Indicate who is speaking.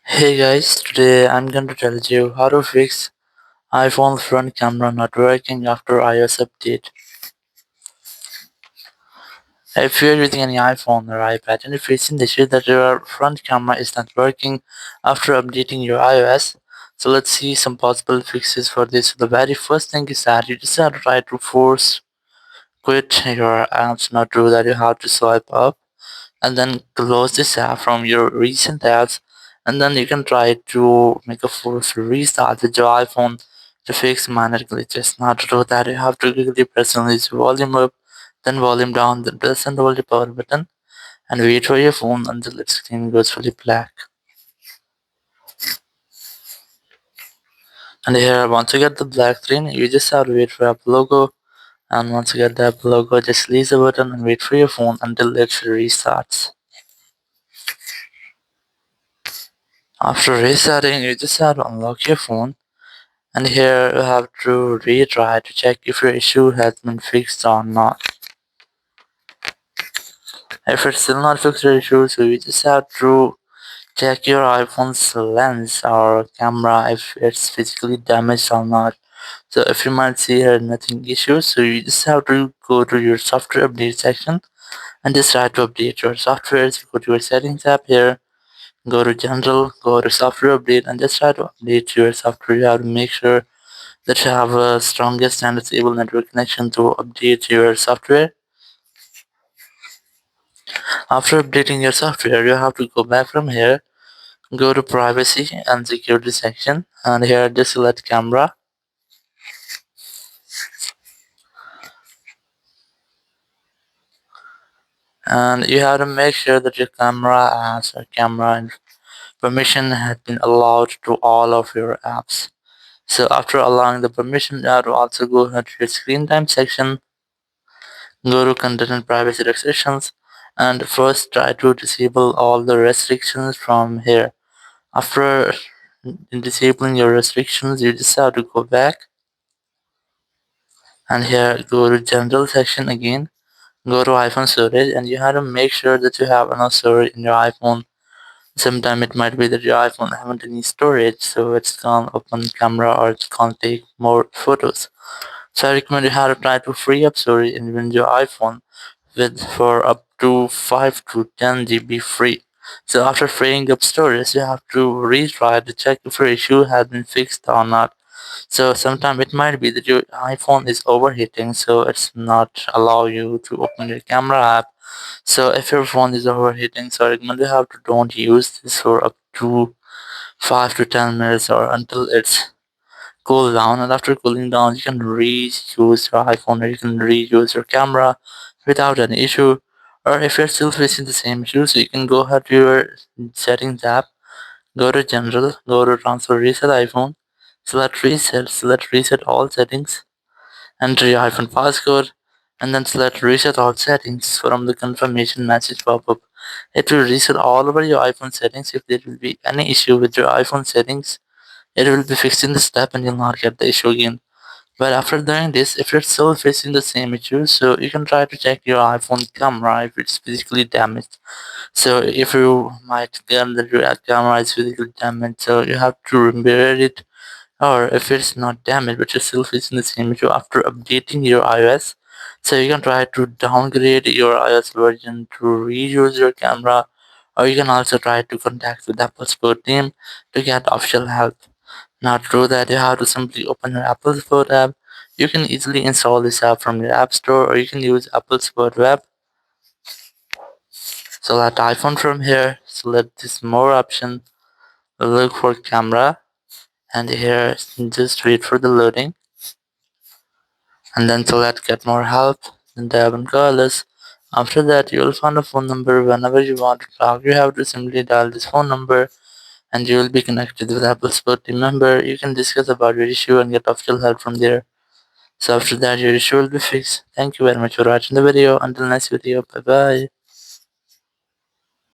Speaker 1: Hey guys, today I'm going to tell you how to fix iPhone front camera not working after iOS update. If you're using any iPhone or iPad and you're facing the issue that your front camera is not working after updating your iOS, so let's see some possible fixes for this. The very first thing is that you just have to try to force quit your apps, not do that. You have to swipe up and then close this app from your recent apps, and then you can try to make a force restart with your iPhone to fix minor glitches. Now to do that, you have to quickly press on this volume up, then volume down, then press and hold the power button and wait for your phone until its screen goes fully black. And here, once you get the black screen, you just have to wait for Apple logo, and once you get the Apple logo, just release the button and wait for your phone until it restarts. After restarting, you just have to unlock your phone, and here you have to retry to check if your issue has been fixed or not. If it's still not fixed your issue, so you just have to check your iPhone's lens or camera if it's physically damaged or not. So if you might see here nothing issues, so you just have to go to your software update section and just try to update your software. So go to your settings app here, go to general, go to software update and just try to update your software. You have to make sure that you have a strongest and stable network connection to update your software. After updating your software, you have to go back from here, go to privacy and security section, and here just select camera, and you have to make sure that your camera has a camera permission has been allowed to all of your apps. So after allowing the permission, you have to also go ahead to your screen time section, go to content and privacy restrictions, and first try to disable all the restrictions from here. After disabling your restrictions, you just have to go back and here go to general section again, go to iPhone storage, and you have to make sure that you have enough storage in your iPhone. Sometime it might be that your iPhone haven't any storage, so it's can't open camera or it can't take more photos. So I recommend you have to try to free up storage in your iPhone with for up to 5 to 10 GB free. So after freeing up storage, you have to retry to check if your issue has been fixed or not. So sometimes it might be that your iPhone is overheating, so it's not allow you to open your camera app. So if your phone is overheating, so I recommend you have to don't use this for up to 5 to 10 minutes or until it's cool down, and after cooling down you can reuse your iPhone or you can reuse your camera without any issue. Or if you're still facing the same issue, so you can go ahead to your settings app, go to general, go to transfer reset iPhone, select reset all settings, enter your iPhone passcode, and then select reset all settings from the confirmation message pop-up. It will reset all over your iPhone settings. If there will be any issue with your iPhone settings, it will be fixed in the step and you'll not get the issue again. But after doing this, if you're still facing the same issue, so you can try to check your iPhone camera if it's physically damaged. So if you might get that your camera is physically damaged, so you have to repair it. Or if it's not damaged but you're still facing the same issue after updating your iOS, so you can try to downgrade your iOS version to reuse your camera, or you can also try to contact with Apple support team to get official help. Now to do that, you have to simply open your Apple Support app. You can easily install this app from your App Store, or you can use Apple Support Web. Select iPhone from here, select this more option, look for camera, and here just wait for the loading, and then select get more help, then tab on call us. After that, you will find a phone number. Whenever you want to talk, you have to simply dial this phone number and you will be connected with Apple Support team member. You can discuss about your issue and get official help from there. So after that, your issue will be fixed. Thank you very much for watching the video. Until next video, bye bye.